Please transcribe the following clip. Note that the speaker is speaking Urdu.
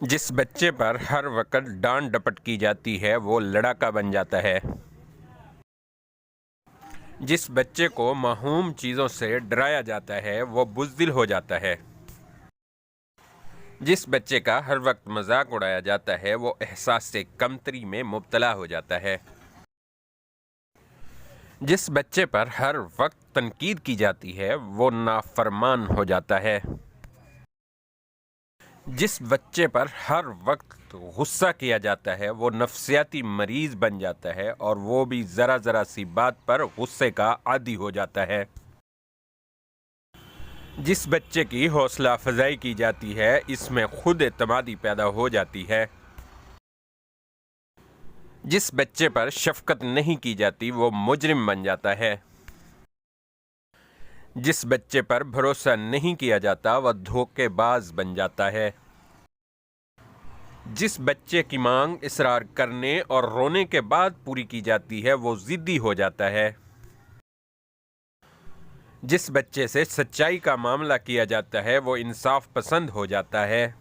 جس بچے پر ہر وقت ڈانٹ ڈپٹ کی جاتی ہے وہ لڑاکا بن جاتا ہے۔ جس بچے کو معصوم چیزوں سے ڈرایا جاتا ہے وہ بزدل ہو جاتا ہے۔ جس بچے کا ہر وقت مذاق اڑایا جاتا ہے وہ احساس کمتری میں مبتلا ہو جاتا ہے۔ جس بچے پر ہر وقت تنقید کی جاتی ہے وہ نافرمان ہو جاتا ہے۔ جس بچے پر ہر وقت غصہ کیا جاتا ہے وہ نفسیاتی مریض بن جاتا ہے اور وہ بھی ذرا سی بات پر غصے کا عادی ہو جاتا ہے۔ جس بچے کی حوصلہ افزائی کی جاتی ہے اس میں خود اعتمادی پیدا ہو جاتی ہے۔ جس بچے پر شفقت نہیں کی جاتی وہ مجرم بن جاتا ہے۔ جس بچے پر بھروسہ نہیں کیا جاتا وہ دھوکے باز بن جاتا ہے۔ جس بچے کی مانگ اصرار کرنے اور رونے کے بعد پوری کی جاتی ہے وہ ضدی ہو جاتا ہے۔ جس بچے سے سچائی کا معاملہ کیا جاتا ہے وہ انصاف پسند ہو جاتا ہے۔